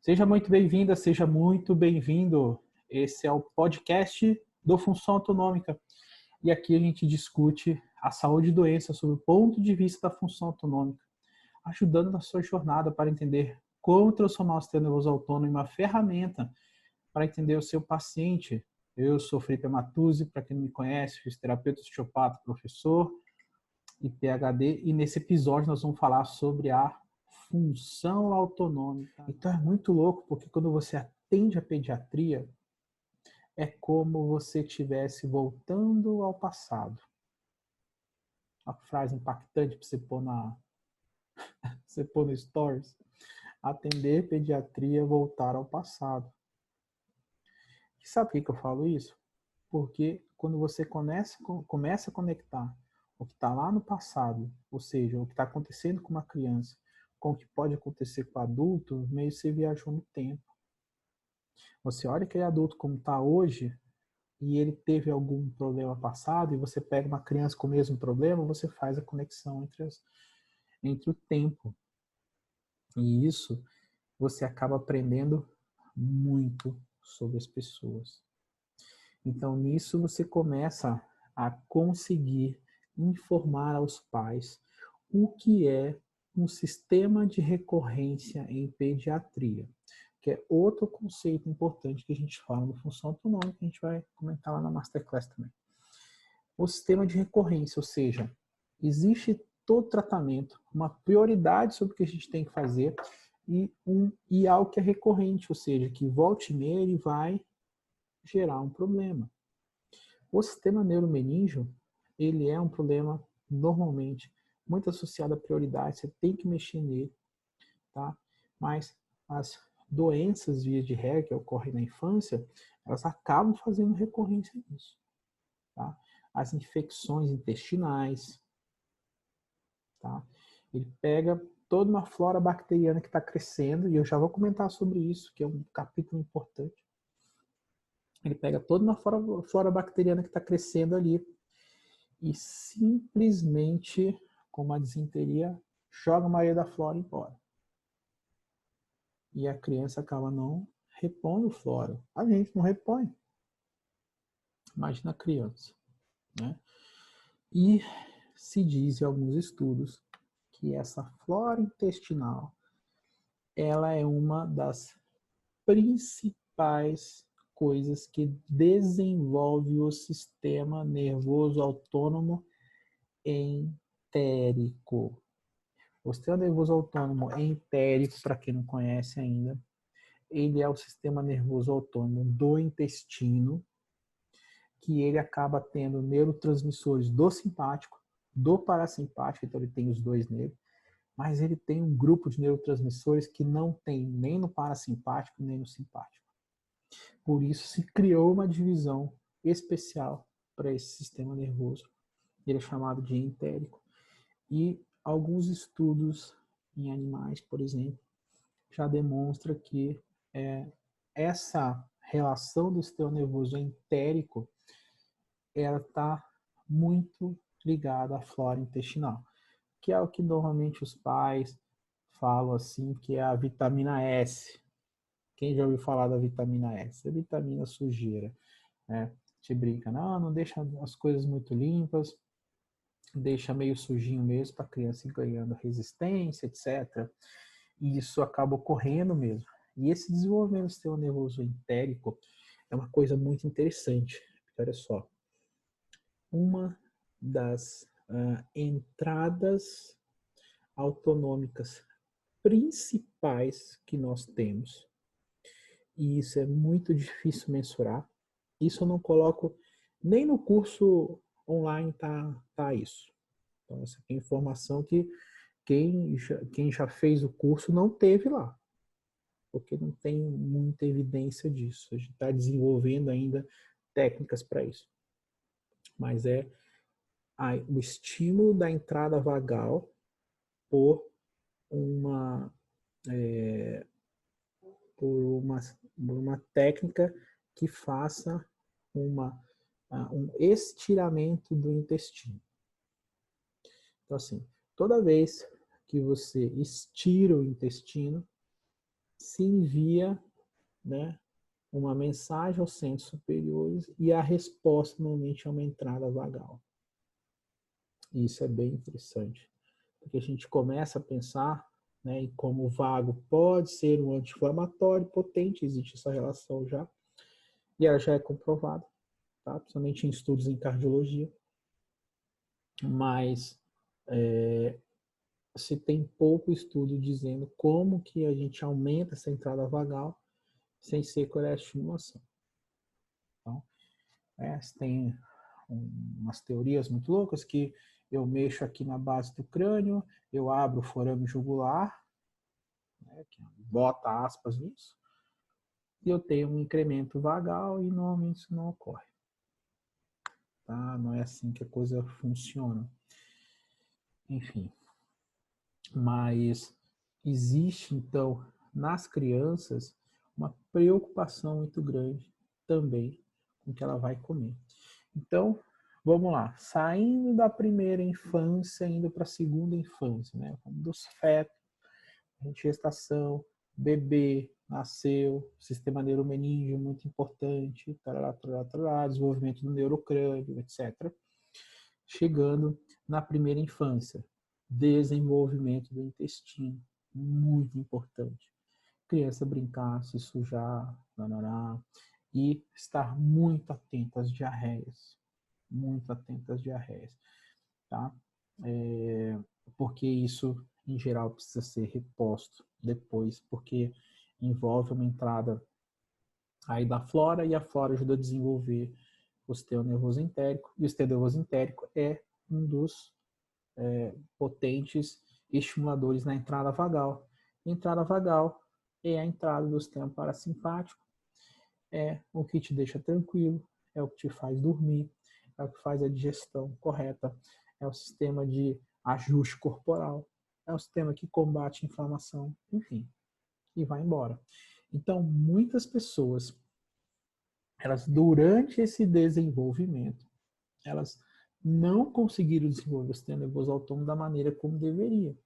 Seja muito bem-vinda, seja muito bem-vindo. Esse é o podcast do Função Autonômica. E aqui a gente discute a saúde e doença sob o ponto de vista da função autonômica, ajudando na sua jornada para entender como transformar o sistema nervoso autônomo em uma ferramenta para entender o seu paciente. Eu sou Felipe Amatuzzi, para quem não me conhece, fisioterapeuta, osteopata, professor e PhD, e nesse episódio nós vamos falar sobre a função autonômica. Então é muito louco, porque quando você atende a pediatria, é como você estivesse voltando ao passado. Uma frase impactante para você pôr no Stories. Atender pediatria, voltar ao passado. E sabe por que eu falo isso? Porque quando você começa a conectar o que está lá no passado, ou seja, o que está acontecendo com uma criança, com o que pode acontecer com o adulto, meio que você viajou no tempo. Você olha aquele adulto como está hoje e ele teve algum problema passado e você pega uma criança com o mesmo problema, você faz a conexão entre o tempo. E isso você acaba aprendendo muito sobre as pessoas. Então, nisso você começa a conseguir informar aos pais o que é um sistema de recorrência em pediatria, que é outro conceito importante que a gente fala no função autonômica, que a gente vai comentar lá na Masterclass também. O sistema de recorrência, ou seja, existe todo tratamento, uma prioridade sobre o que a gente tem que fazer e algo que é recorrente, ou seja, que volte e meia ele vai gerar um problema. O sistema neuromeníngeo, ele é um problema normalmente muito associado à prioridade, você tem que mexer nele, tá? Mas as doenças via de regra que ocorrem na infância, elas acabam fazendo recorrência nisso, tá? As infecções intestinais, tá? Ele pega toda uma flora bacteriana que está crescendo, e eu já vou comentar sobre isso, que é um capítulo importante. Ele pega toda uma flora bacteriana que está crescendo ali e simplesmente, como a disenteria, joga a maioria da flora embora. E a criança acaba não repondo flora. A gente não repõe. Imagina a criança, né? E se diz em alguns estudos que essa flora intestinal, ela é uma das principais coisas que desenvolve o sistema nervoso autônomo entérico. O sistema nervoso autônomo entérico, para quem não conhece ainda, ele é o sistema nervoso autônomo do intestino, que ele acaba tendo neurotransmissores do simpático, do parasimpático, então ele tem os dois neles, mas ele tem um grupo de neurotransmissores que não tem nem no parasimpático nem no simpático. Por isso se criou uma divisão especial para esse sistema nervoso. Ele é chamado de entérico. E alguns estudos em animais, por exemplo, já demonstra que essa relação do sistema nervoso entérico ela está muito ligada à flora intestinal, que é o que normalmente os pais falam assim, que é a vitamina S. Quem já ouviu falar da vitamina S? É vitamina sujeira, né? A gente brinca, não deixa as coisas muito limpas, deixa meio sujinho mesmo para a criança ir ganhando resistência, etc. E isso acaba ocorrendo mesmo. E esse desenvolvimento do sistema nervoso entérico é uma coisa muito interessante. Porque, olha só, uma das entradas autonômicas principais que nós temos, e isso é muito difícil mensurar, isso eu não coloco nem no curso online, tá isso. Então, essa aqui é informação que quem já fez o curso não teve lá, porque não tem muita evidência disso. A gente está desenvolvendo ainda técnicas para isso. Mas é o estímulo da entrada vagal por uma, por uma técnica que faça um estiramento do intestino. Então, assim, toda vez que você estira o intestino, se envia, né, uma mensagem aos centros superiores e a resposta normalmente é uma entrada vagal. Isso é bem interessante, porque a gente começa a pensar, né, em como o vago pode ser um anti-inflamatório potente, existe essa relação já, e ela já é comprovada, tá? Principalmente em estudos em cardiologia, mas se tem pouco estudo dizendo como que a gente aumenta essa entrada vagal sem ser coreoestimulação. Então, tem umas teorias muito loucas que eu mexo aqui na base do crânio, eu abro o forame jugular, né, bota aspas nisso, e eu tenho um incremento vagal e normalmente isso não ocorre. Tá? Não é assim que a coisa funciona. Enfim. Mas existe, então, nas crianças, uma preocupação muito grande também com o que ela vai comer. Então, vamos lá. Saindo da primeira infância, indo para a segunda infância, né? Dos fetos, gestação, bebê, nasceu, sistema neuromeníngeo muito importante, tarará, tarará, tarará, desenvolvimento do neurocrânio, etc. Chegando na primeira infância, desenvolvimento do intestino, muito importante. Criança brincar, se sujar, nanará, e estar muito atento às diarreias, muito atento às diarreias, tá? Porque isso, em geral, precisa ser reposto depois, porque envolve uma entrada aí da flora, e a flora ajuda a desenvolver o sistema nervoso entérico, e o sistema nervoso entérico é um dos potentes estimuladores na entrada vagal. Entrada vagal é a entrada do sistema parasimpático, é o que te deixa tranquilo, é o que te faz dormir, é o que faz a digestão correta, é o sistema de ajuste corporal, é o sistema que combate a inflamação, enfim, e vai embora. Então, muitas pessoas, elas durante esse desenvolvimento, elas não conseguiram desenvolver o sistema nervoso autônomo da maneira como deveria.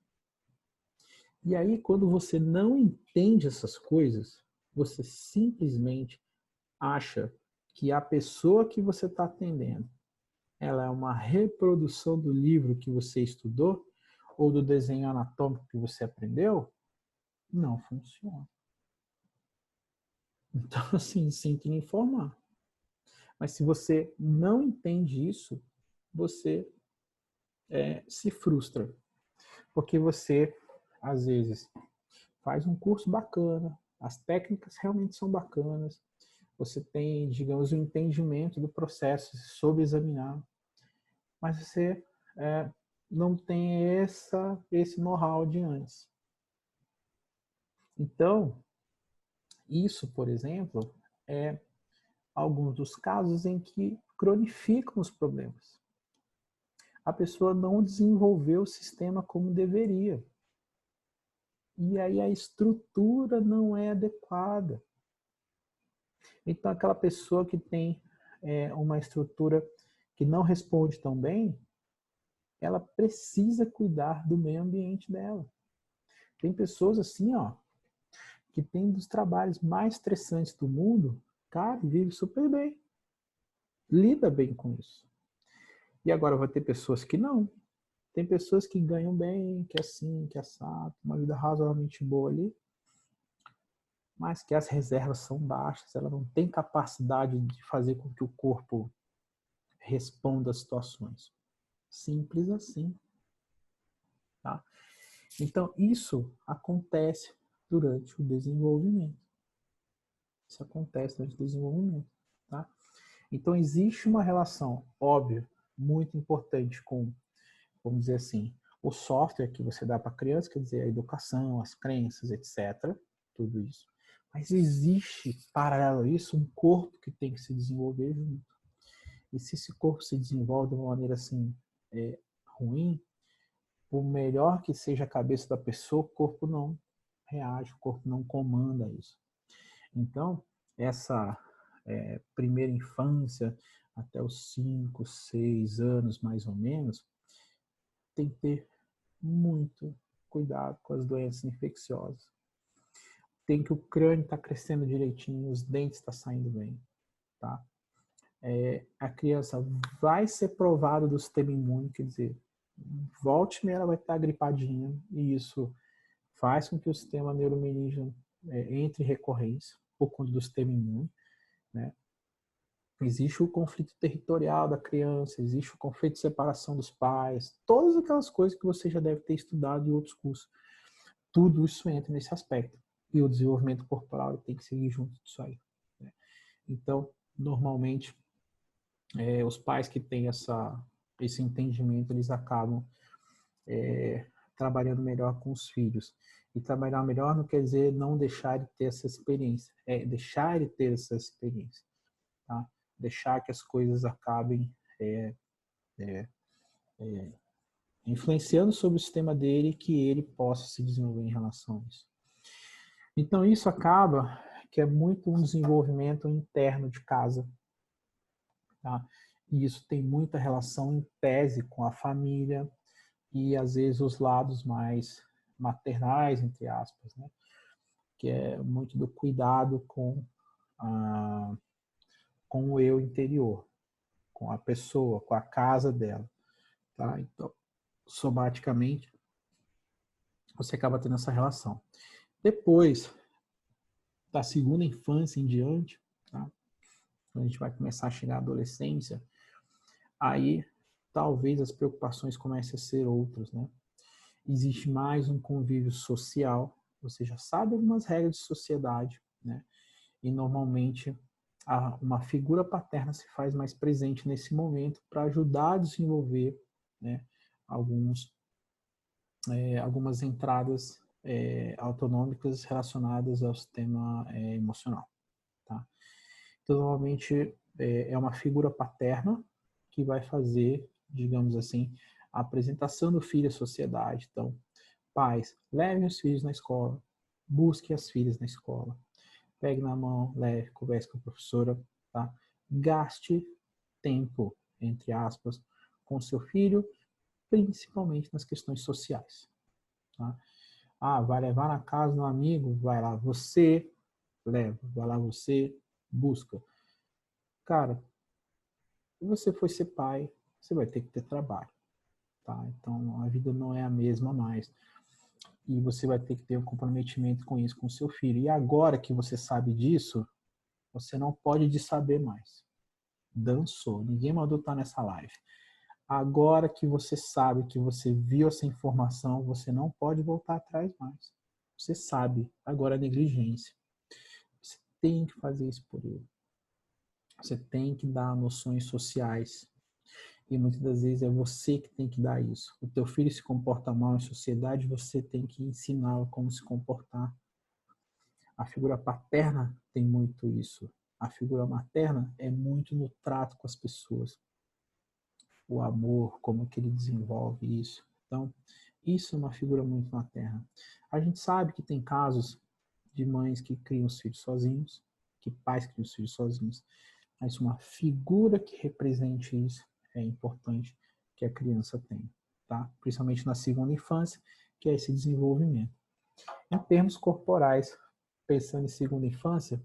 E aí, quando você não entende essas coisas, você simplesmente acha que a pessoa que você está atendendo, ela é uma reprodução do livro que você estudou ou do desenho anatômico que você aprendeu, não funciona. Então, assim, sinto me informar. Mas se você não entende isso, você se frustra. Porque você, às vezes, faz um curso bacana, as técnicas realmente são bacanas, você tem, digamos, o entendimento do processo, soube examinar, mas você não tem esse know-how de antes. Então, isso, por exemplo, é alguns dos casos em que cronificam os problemas. A pessoa não desenvolveu o sistema como deveria. E aí a estrutura não é adequada. Então, aquela pessoa que tem uma estrutura que não responde tão bem, ela precisa cuidar do meio ambiente dela. Tem pessoas assim, ó, que tem um dos trabalhos mais estressantes do mundo, cara, vive super bem, lida bem com isso. E agora vai ter pessoas que não. Tem pessoas que ganham bem, que assim, que assado, uma vida razoavelmente boa ali, mas que as reservas são baixas, ela não tem capacidade de fazer com que o corpo responda às situações. Simples assim. Tá? Então, isso acontece durante o desenvolvimento. Isso acontece durante o desenvolvimento. Tá? Então, existe uma relação, óbvia, muito importante com, vamos dizer assim, o software que você dá para a criança, quer dizer, a educação, as crenças, etc. Tudo isso. Mas existe, paralelo a isso, um corpo que tem que se desenvolver junto. E se esse corpo se desenvolve de uma maneira assim, ruim, por melhor que seja a cabeça da pessoa, o corpo não reage, o corpo não comanda isso. Então, essa primeira infância, até os 5, 6 anos mais ou menos, tem que ter muito cuidado com as doenças infecciosas. tem que o crânio está crescendo direitinho, os dentes estão saindo bem, tá? A criança vai ser provada do sistema imune, quer dizer, volte e meia ela vai estar gripadinha, e isso faz com que o sistema neuromeníngeo entre em recorrência por conta do sistema imune, né? Existe o conflito territorial da criança, existe o conflito de separação dos pais, todas aquelas coisas que você já deve ter estudado em outros cursos. Tudo isso entra nesse aspecto. E o desenvolvimento corporal tem que seguir junto disso aí, né? Então, normalmente, os pais que têm esse entendimento, eles acabam trabalhando melhor com os filhos. E trabalhar melhor não quer dizer não deixar de ter essa experiência, é deixar de ter essa experiência, tá? Deixar que as coisas acabem influenciando sobre o sistema dele, que ele possa se desenvolver em relação a isso. Então isso acaba que é muito um desenvolvimento interno de casa, tá? E isso tem muita relação em tese com a família e às vezes os lados mais maternais, entre aspas, né? Que é muito do cuidado com o eu interior, com a pessoa, com a casa dela, tá? Então, somaticamente, você acaba tendo essa relação. Depois da segunda infância em diante, tá? Quando a gente vai começar a chegar à adolescência, aí talvez as preocupações comecem a ser outras, né? Existe mais um convívio social, você já sabe algumas regras de sociedade, né? E normalmente uma figura paterna se faz mais presente nesse momento para ajudar a desenvolver, né, algumas entradas autonômicas relacionadas ao sistema emocional, tá? Então, normalmente é uma figura paterna que vai fazer, digamos assim, a apresentação do filho à sociedade. Então, pais, levem os filhos na escola, busquem as filhas na escola, pegue na mão, leve, converse com a professora, tá? Gaste tempo, entre aspas, com seu filho, principalmente nas questões sociais, tá? Ah, vai levar na casa do amigo? Vai lá você, leva. Vai lá você, busca. Cara, se você for ser pai, você vai ter que ter trabalho, tá? Então, a vida não é a mesma mais. E você vai ter que ter um comprometimento com isso, com o seu filho. E agora que você sabe disso, você não pode de saber mais. Dançou. Ninguém mandou estar nessa live. Agora que você sabe, que você viu essa informação, você não pode voltar atrás mais. Você sabe. Agora é negligência. Você tem que fazer isso por ele. Você tem que dar noções sociais. E muitas das vezes é você que tem que dar isso. O teu filho se comporta mal em sociedade, você tem que ensiná-lo como se comportar. A figura paterna tem muito isso. A figura materna é muito no trato com as pessoas. O amor, como que ele desenvolve isso. Então, isso é uma figura muito materna. A gente sabe que tem casos de mães que criam os filhos sozinhos, que pais criam os filhos sozinhos, mas uma figura que represente isso é importante que a criança tenha, tá? Principalmente na segunda infância, que é esse desenvolvimento. Em termos corporais, pensando em segunda infância,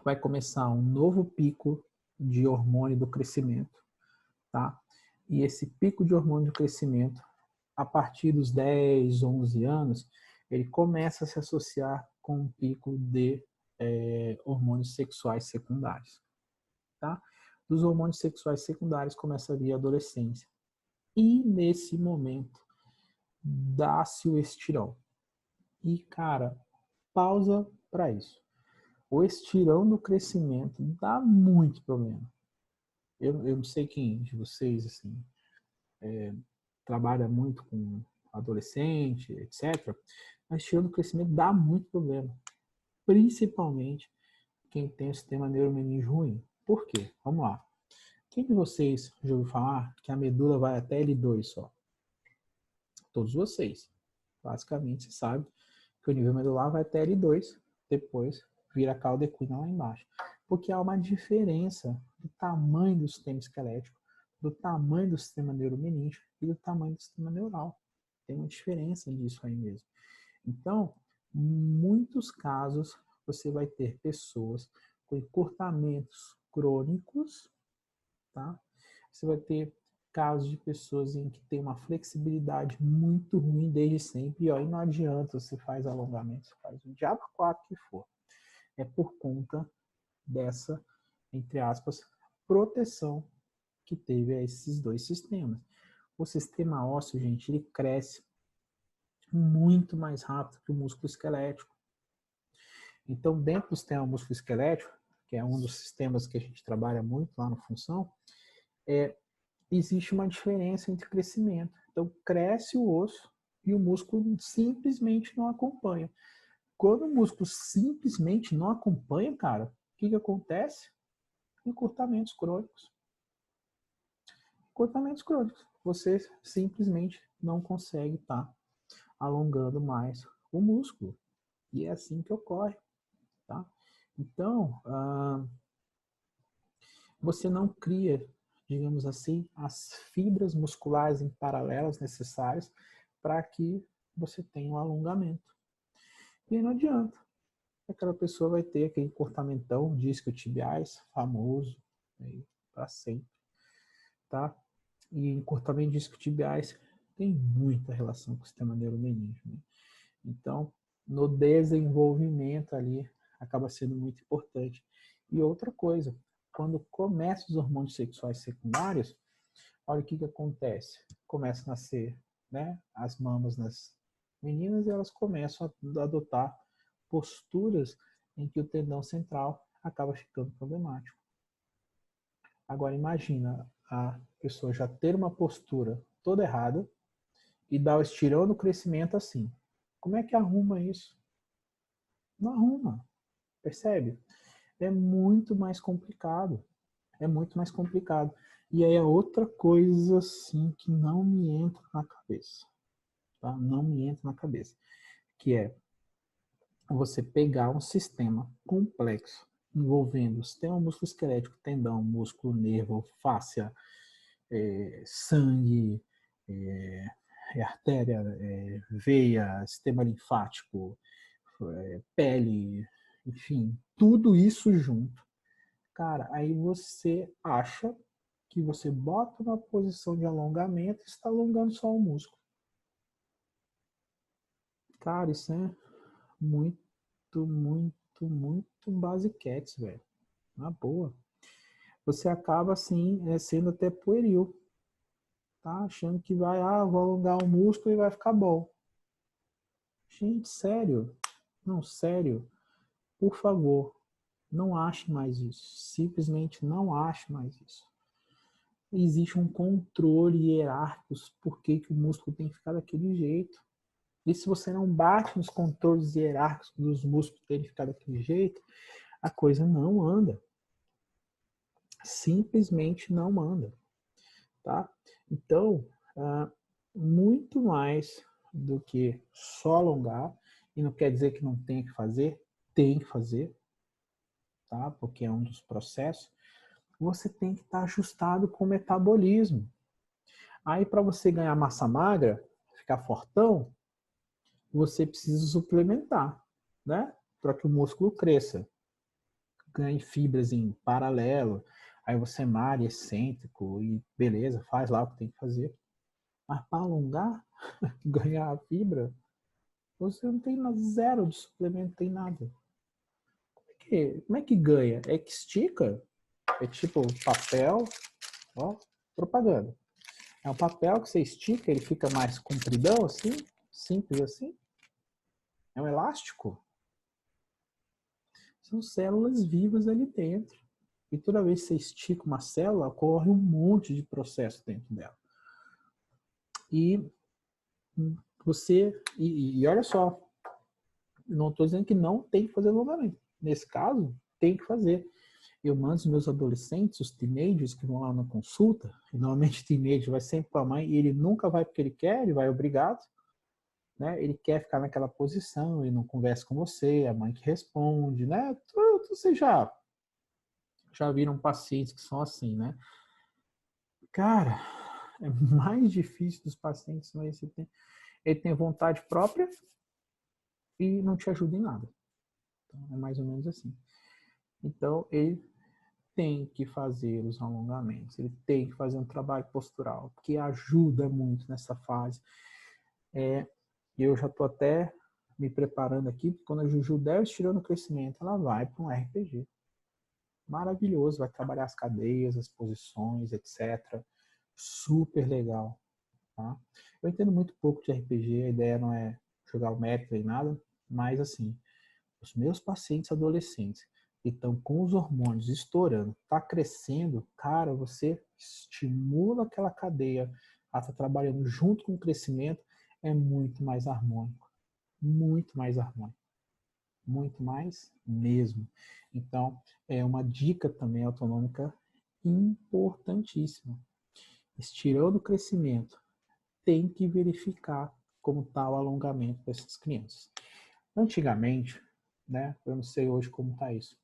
vai começar um novo pico de hormônio do crescimento, tá? E esse pico de hormônio do crescimento, a partir dos 10, 11 anos, ele começa a se associar com um pico de hormônios sexuais secundários, tá? Dos hormônios sexuais secundários começa a vir a adolescência. E nesse momento, dá-se o estirão. E, cara, pausa para isso. O estirão do crescimento dá muito problema. Eu não sei quem de vocês, assim, trabalha muito com adolescente, etc. Mas estirão do crescimento dá muito problema. Principalmente quem tem o sistema neuromeníngeo ruim. Por quê? Vamos lá. Quem de vocês já ouviu falar que a medula vai até L2 só? Todos vocês. Basicamente, você sabe que o nível medular vai até L2, depois vira a cauda equina lá embaixo. Porque há uma diferença do tamanho do sistema esquelético, do tamanho do sistema neuromeníngeo e do tamanho do sistema neural. Tem uma diferença disso aí mesmo. Então, muitos casos, você vai ter pessoas com encurtamentos crônicos, tá? Você vai ter casos de pessoas em que tem uma flexibilidade muito ruim desde sempre, e aí não adianta, você faz alongamento, você faz o diabo 4 que for. É por conta dessa, entre aspas, proteção que teve a esses dois sistemas. O sistema ósseo, gente, ele cresce muito mais rápido que o músculo esquelético. Então, dentro do sistema músculo esquelético, que é um dos sistemas que a gente trabalha muito lá no Função, existe uma diferença entre crescimento. Então, cresce o osso e o músculo simplesmente não acompanha. Quando o músculo simplesmente não acompanha, cara, o que acontece? Encurtamentos crônicos. Encurtamentos crônicos. Você simplesmente não consegue estar alongando mais o músculo. E é assim que ocorre. Tá? Então, você não cria, digamos assim, as fibras musculares em paralelas necessárias para que você tenha um alongamento. E aí não adianta. Aquela pessoa vai ter aquele encurtamentão, disco-tibiais, famoso, para sempre. Tá? E encurtamento de disco-tibiais tem muita relação com o sistema neuromeninge. Né? Então, no desenvolvimento ali, acaba sendo muito importante. E outra coisa, quando começam os hormônios sexuais secundários, olha o que acontece. Começa a nascer, né, as mamas nas meninas e elas começam a adotar posturas em que o tendão central acaba ficando problemático. Agora imagina a pessoa já ter uma postura toda errada e dar o estirão no crescimento assim. Como é que arruma isso? Não arruma, percebe? É muito mais complicado. É muito mais complicado. E aí é outra coisa assim que não me entra na cabeça. Tá? Não me entra na cabeça. Que é você pegar um sistema complexo envolvendo sistema musculoesquelético, tendão, músculo, nervo, fáscia, sangue, artéria, veia, sistema linfático, pele, enfim, tudo isso junto. Cara, aí você acha que você bota uma posição de alongamento e está alongando só o músculo. Cara, isso é muito, muito basiquetes, velho. Na boa. Você acaba, assim, sendo até pueril. Tá? Achando que vai, vou alongar o músculo e vai ficar bom. Gente, sério. Não, sério. Por favor, não ache mais isso. Simplesmente não ache mais isso. Existe um controle hierárquico por que o músculo tem que ficar daquele jeito. E se você não bate nos controles hierárquicos dos músculos terem que ficar daquele jeito, a coisa não anda. Simplesmente não anda. Tá? Então, muito mais do que só alongar, e não quer dizer que não tem que fazer, tem que fazer, tá? Porque é um dos processos, você tem que estar ajustado com o metabolismo. Aí, para você ganhar massa magra, ficar fortão, você precisa suplementar, né? Para que o músculo cresça. Ganhe fibras em paralelo, aí você malha excêntrico e beleza, faz lá o que tem que fazer. Mas para alongar, ganhar a fibra, você não tem zero de suplemento, não tem nada. Como é que ganha? É que estica? É tipo papel, ó, propaganda. É um papel que você estica, ele fica mais compridão assim, simples assim. É um elástico. São células vivas ali dentro. E toda vez que você estica uma célula, ocorre um monte de processo dentro dela. E você, e olha só, não estou dizendo que não tem que fazer alongamento. Nesse caso, tem que fazer. Eu mando os meus adolescentes, os teenagers que vão lá na consulta, e normalmente o teenager vai sempre com a mãe, e ele nunca vai porque ele quer, ele vai obrigado, né? Ele quer ficar naquela posição, ele não conversa com você, a mãe que responde, né? Vocês já viram pacientes que são assim, né? Cara, é mais difícil dos pacientes, mas ele tem vontade própria, e não te ajuda em nada. Então, é mais ou menos assim. Então, ele tem que fazer os alongamentos, ele tem que fazer um trabalho postural, que ajuda muito nessa fase. Eu já estou até me preparando aqui, porque quando a Juju der o estirão no crescimento, ela vai para um RPG. Maravilhoso, vai trabalhar as cadeias, as posições, etc. Super legal. Tá? Eu entendo muito pouco de RPG, a ideia não é jogar o mérito nem nada, mas assim, os meus pacientes adolescentes que estão com os hormônios estourando, tá crescendo, cara, você estimula aquela cadeia a estar trabalhando junto com o crescimento, é muito mais harmônico. Muito mais harmônico. Muito mais mesmo. Então, é uma dica também autonômica importantíssima. Estirando o crescimento, tem que verificar como está o alongamento dessas crianças. Antigamente, né, eu não sei hoje como está isso,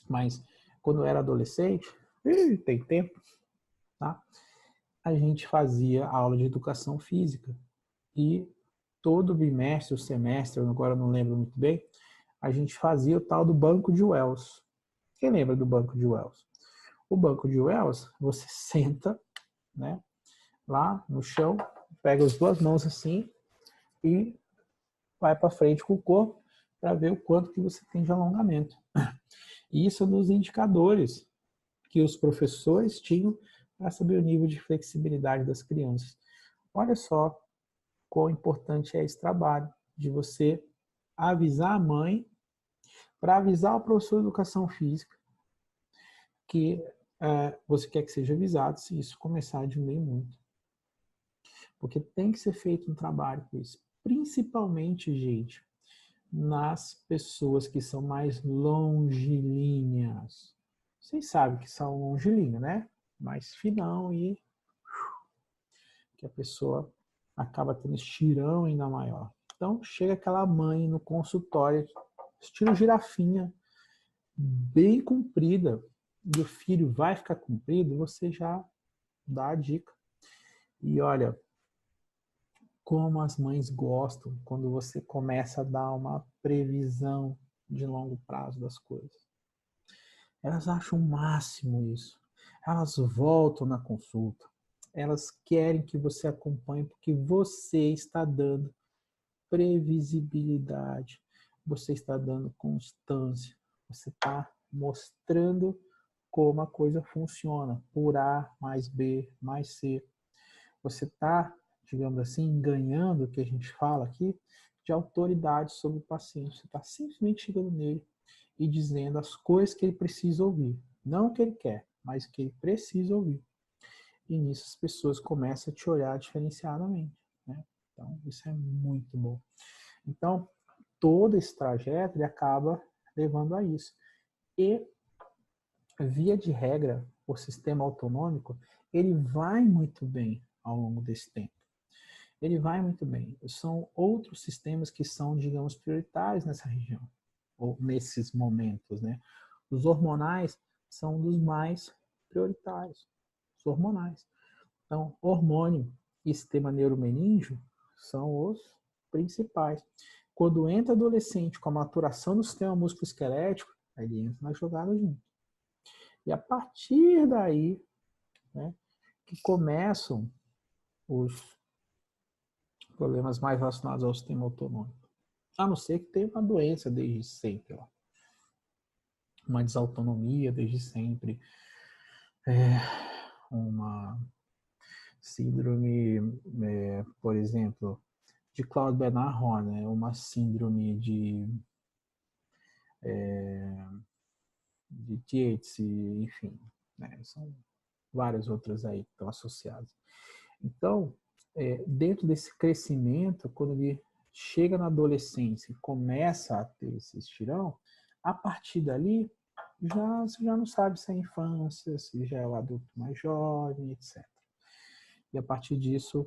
mas quando eu era adolescente, tem tempo, tá? A gente fazia aula de educação física e todo bimestre ou semestre, agora eu não lembro muito bem, a gente fazia o tal do banco de Wells. Quem lembra do banco de Wells? O banco de Wells, você senta, né, lá no chão, pega as duas mãos assim e vai para frente com o corpo para ver o quanto que você tem de alongamento. E isso é um dos indicadores que os professores tinham para saber o nível de flexibilidade das crianças. Olha só quão importante é esse trabalho de você avisar a mãe para avisar o professor de educação física que você quer que seja avisado se isso começar a diminuir muito. Porque tem que ser feito um trabalho com isso. Principalmente, gente, nas pessoas que são mais longilíneas. Vocês sabem que são longilíneas, né? Mais finão e que a pessoa acaba tendo estirão ainda maior. Então, chega aquela mãe no consultório, estilo girafinha, bem comprida, e o filho vai ficar comprido, você já dá a dica. E olha, como as mães gostam quando você começa a dar uma previsão de longo prazo das coisas. Elas acham o máximo isso. Elas voltam na consulta. Elas querem que você acompanhe porque você está dando previsibilidade, você está dando constância, você está mostrando como a coisa funciona, por A mais B mais C. Você está, digamos assim, ganhando, o que a gente fala aqui, de autoridade sobre o paciente. Você está simplesmente chegando nele e dizendo as coisas que ele precisa ouvir. Não o que ele quer, mas o que ele precisa ouvir. E nisso as pessoas começam a te olhar diferenciadamente. Né? Então, isso é muito bom. Então, todo esse trajeto ele acaba levando a isso. E, via de regra, o sistema autonômico, ele vai muito bem ao longo desse tempo. Ele vai muito bem. São outros sistemas que são, digamos, prioritários nessa região, ou nesses momentos, né? Os hormonais são um dos mais prioritários, os hormonais. Então, hormônio e sistema neuromeníngeo são os principais. Quando entra adolescente com a maturação do sistema músculo-esquelético, aí ele entra na jogada junto. E a partir daí, né, que começam os problemas mais relacionados ao sistema autonômico. A não ser que tenha uma doença desde sempre, ó. Uma desautonomia desde sempre, uma síndrome, por exemplo, de Claude Bernard Horner, uma síndrome de Tietze, enfim, né? São várias outras aí que estão associadas. Então, dentro desse crescimento, quando ele chega na adolescência e começa a ter esse estirão, a partir dali, você já não sabe se é infância, se já é o adulto mais jovem, etc. E a partir disso,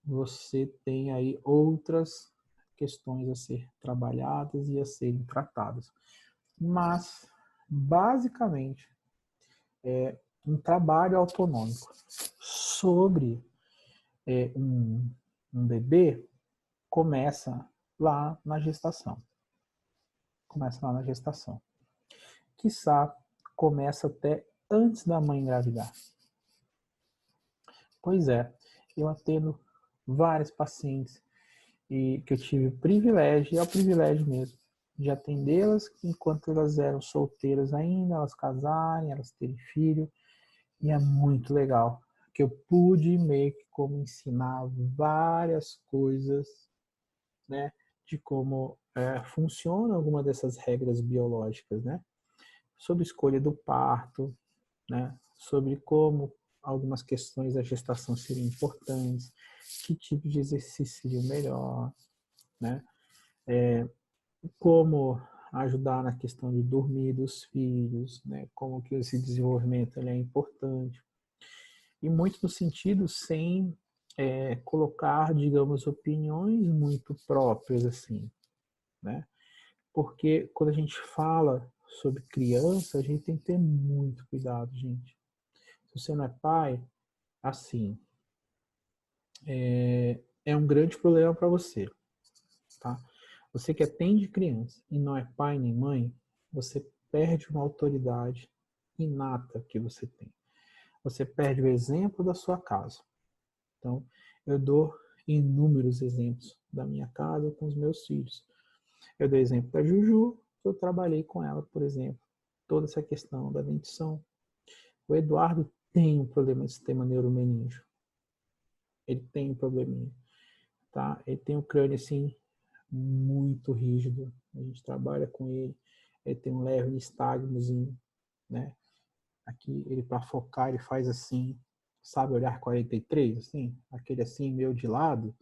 você tem aí outras questões a ser trabalhadas e a serem tratadas. Mas, basicamente, um trabalho autonômico sobre um bebê começa lá na gestação. Começa lá na gestação. Quiçá, começa até antes da mãe engravidar. Pois é, eu atendo várias pacientes e que eu tive o privilégio, e é o privilégio mesmo, de atendê-las enquanto elas eram solteiras ainda, elas casarem, elas terem filho, e é muito legal, que eu pude meio que como ensinar várias coisas, né, de como funciona alguma dessas regras biológicas, né, sobre escolha do parto, né, sobre como algumas questões da gestação seriam importantes, que tipo de exercício seria o melhor, né, como ajudar na questão de dormir dos filhos, né, como que esse desenvolvimento ele é importante. E muito no sentido sem colocar, digamos, opiniões muito próprias, assim, né? Porque quando a gente fala sobre criança, a gente tem que ter muito cuidado, gente. Se você não é pai, assim, é um grande problema para você, tá? Você que atende criança e não é pai nem mãe, você perde uma autoridade inata que você tem. Você perde o exemplo da sua casa. Então, eu dou inúmeros exemplos da minha casa com os meus filhos. Eu dei exemplo da Juju, eu trabalhei com ela, por exemplo, toda essa questão da dentição. O Eduardo tem um problema de sistema neuromeningeo. Ele tem um probleminha, tá? Ele tem um crânio, assim, muito rígido. A gente trabalha com ele. Ele tem um leve nistagmozinho, né? Aqui, ele para focar, ele faz assim, sabe, olhar 43, assim? Aquele assim, meio de lado.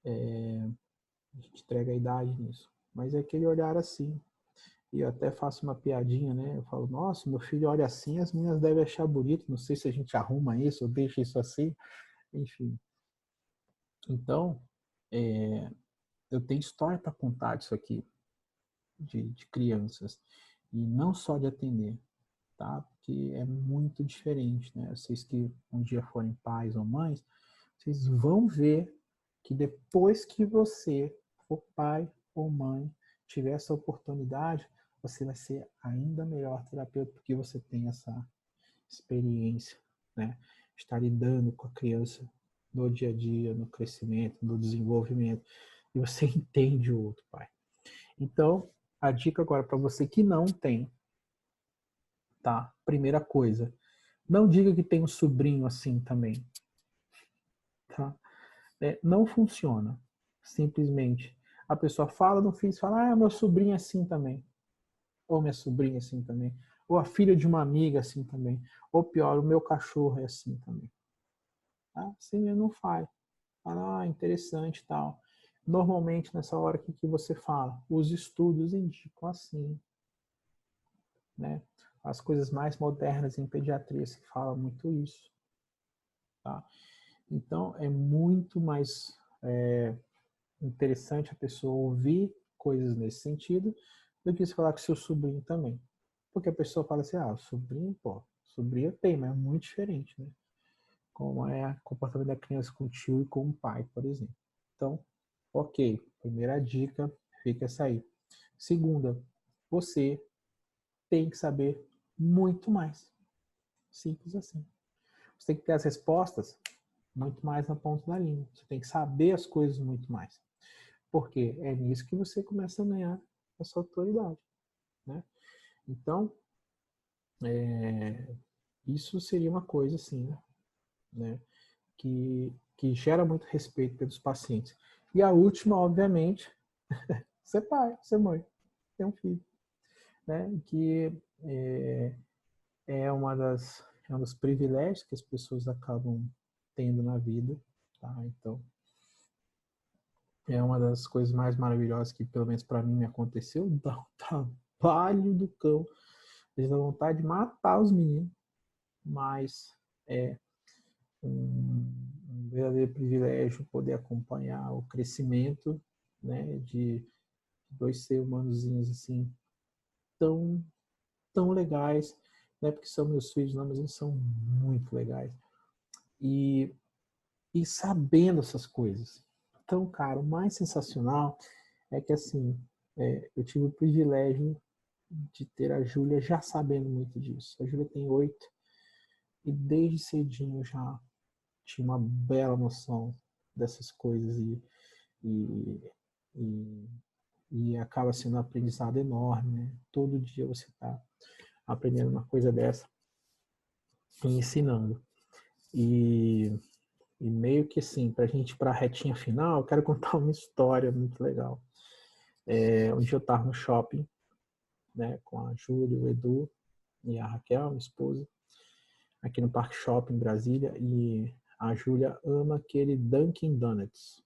A gente entrega a idade nisso. Mas é aquele olhar assim. E eu até faço uma piadinha, né? Eu falo, nossa, meu filho olha assim, as meninas devem achar bonito. Não sei se a gente arruma isso ou deixa isso assim. Enfim. Então, eu tenho história para contar disso aqui, de crianças. E não só de atender, tá? Porque é muito diferente, né? Vocês que um dia forem pais ou mães, vocês vão ver que depois que você for pai ou mãe, tiver essa oportunidade, você vai ser ainda melhor terapeuta porque você tem essa experiência, né? Estar lidando com a criança no dia a dia, no crescimento, no desenvolvimento, e você entende o outro pai. Então, a dica agora para você que não tem, tá? Primeira coisa, não diga que tem um sobrinho assim também, tá? Não funciona, simplesmente. A pessoa fala no filho e fala, meu sobrinho é assim também. Ou minha sobrinha é assim também. Ou a filha de uma amiga é assim também. Ou pior, o meu cachorro é assim também. Tá? Assim não faz. Fala, interessante e tal. Normalmente, nessa hora que você fala, os estudos indicam assim, né? As coisas mais modernas em pediatria se fala muito isso, tá? Então, é muito mais interessante a pessoa ouvir coisas nesse sentido do que se falar com seu sobrinho também. Porque a pessoa fala assim, sobrinho, pô, sobrinho tem, mas é muito diferente, né? Como é o comportamento da criança com o tio e com o pai, por exemplo. Então, ok, primeira dica, fica essa aí. Segunda, você tem que saber muito mais. Simples assim. Você tem que ter as respostas muito mais na ponta da língua. Você tem que saber as coisas muito mais. Porque é nisso que você começa a ganhar essa autoridade, né? Então, isso seria uma coisa assim, né? Que gera muito respeito pelos pacientes. E a última, obviamente, ser pai, ser mãe, ter um filho, né? Que é um dos privilégios que as pessoas acabam tendo na vida, tá? Então, é uma das coisas mais maravilhosas que, pelo menos para mim, me aconteceu. Dá um trabalho do cão. Eles dão vontade de matar os meninos, mas é um verdadeiro privilégio poder acompanhar o crescimento, né, de dois seres humanozinhos assim tão tão legais, não é porque são meus filhos, não, mas eles são muito legais e sabendo essas coisas, Então, cara, o mais sensacional é que, assim, eu tive o privilégio de ter a Júlia já sabendo muito disso. A Júlia tem 8 e desde cedinho já tinha uma bela noção dessas coisas e, e, e acaba sendo um aprendizado enorme, né? Todo dia você está aprendendo uma coisa dessa e ensinando. E meio que assim, para a gente ir para a retinha final, eu quero contar uma história muito legal. Um dia eu estava no shopping, né, com a Júlia, o Edu e a Raquel, minha esposa, aqui no Parque Shopping, em Brasília, e a Júlia ama aquele Dunkin' Donuts.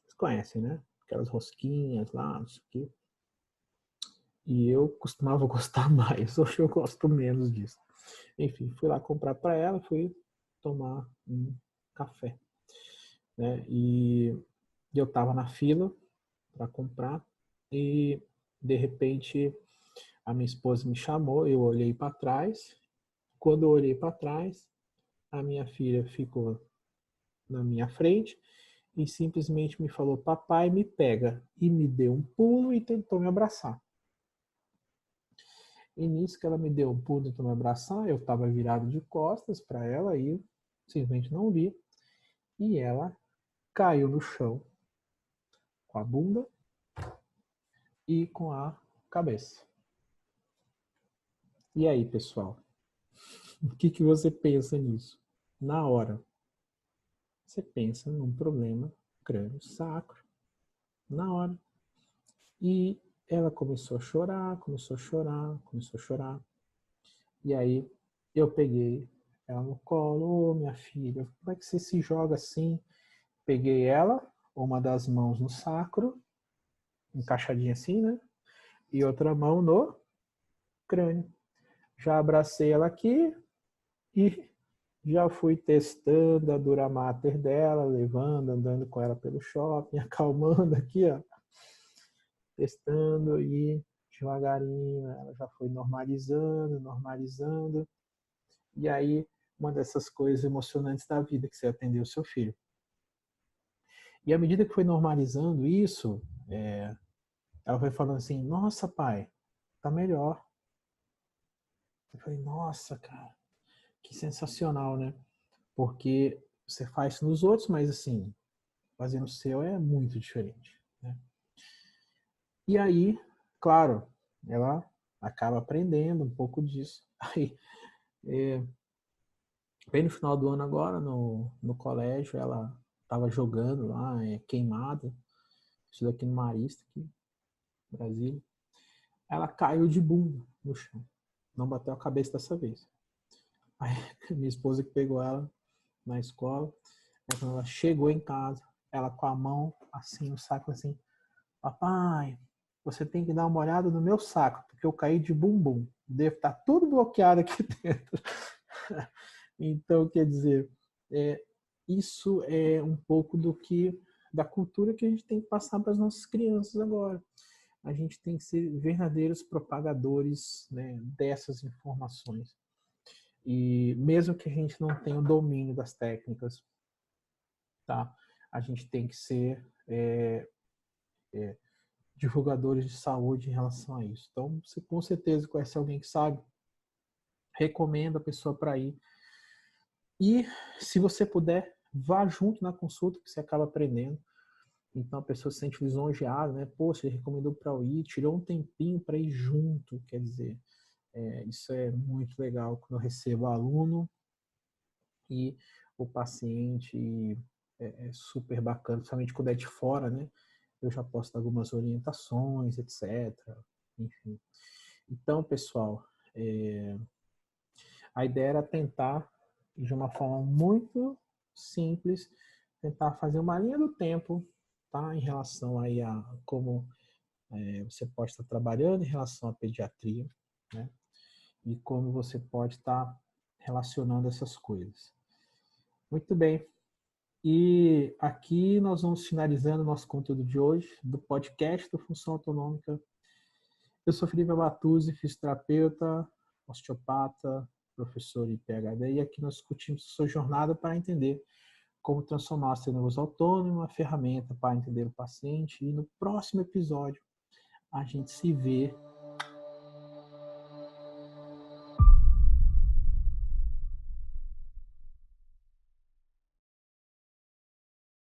Vocês conhecem, né? Aquelas rosquinhas lá, não sei o quê. E eu costumava gostar mais, hoje eu gosto menos disso. Enfim, fui lá comprar para ela, fui tomar um café, né? E eu estava na fila para comprar e de repente a minha esposa me chamou, eu olhei para trás. Quando eu olhei para trás, a minha filha ficou na minha frente e simplesmente me falou: "Papai, me pega", e me deu um pulo e tentou me abraçar. E nisso que ela me deu um pulo e tentou me abraçar, eu estava virado de costas para ela e simplesmente não vi. E ela caiu no chão com a bunda e com a cabeça. E aí, pessoal? O que você pensa nisso? Na hora, você pensa num problema crânio-sacro. Na hora. E ela começou a chorar, começou a chorar, começou a chorar. E aí eu peguei ela no colo: "Ô, minha filha, como é que você se joga assim?" Peguei ela, uma das mãos no sacro, encaixadinha assim, né? E outra mão no crânio. Já abracei ela aqui e já fui testando a dura mater dela, levando, andando com ela pelo shopping, acalmando aqui, ó. Testando e devagarinho ela já foi normalizando, normalizando. E aí, uma dessas coisas emocionantes da vida, que você atendeu o seu filho. E à medida que foi normalizando isso, ela foi falando assim: "Nossa, pai, tá melhor." Eu falei: "Nossa, cara, que sensacional, né?" Porque você faz nos outros, mas assim, fazer no seu é muito diferente, né? E aí, claro, ela acaba aprendendo um pouco disso. Aí, bem no final do ano agora, no colégio, ela estava jogando lá, queimada, isso daqui no Marista, aqui no Brasil. Ela caiu de bunda no chão. Não bateu a cabeça dessa vez. Aí, minha esposa que pegou ela na escola, aí quando ela chegou em casa, ela com a mão assim no saco, assim: "Papai, você tem que dar uma olhada no meu saco, porque eu caí de bumbum. Deve estar tudo bloqueado aqui dentro." Então, quer dizer, isso é um pouco da cultura que a gente tem que passar para as nossas crianças agora. A gente tem que ser verdadeiros propagadores, né, dessas informações. E mesmo que a gente não tenha o domínio das técnicas, tá? A gente tem que ser divulgadores de saúde em relação a isso. Então, você com certeza conhece alguém que sabe, recomenda a pessoa para ir. E se você puder, vá junto na consulta, que você acaba aprendendo. Então a pessoa se sente lisonjeada, né? Poxa, ele recomendou para eu ir, tirou um tempinho para ir junto. Quer dizer, isso é muito legal quando eu recebo aluno e o paciente, é super bacana, principalmente quando é de fora, né? Eu já posso dar algumas orientações, etc. Enfim. Então, pessoal, a ideia era tentar, de uma forma muito simples, tentar fazer uma linha do tempo, tá? Em relação aí a como você pode estar trabalhando em relação à pediatria, né? E como você pode estar relacionando essas coisas. Muito bem. E aqui nós vamos finalizando o nosso conteúdo de hoje, do podcast do Função Autonômica. Eu sou Felipe Abatuzzi, fisioterapeuta, osteopata, professor e PhD, e aqui nós discutimos a sua jornada para entender como transformar o seu nervoso autônomo em uma ferramenta para entender o paciente. E no próximo episódio, a gente se vê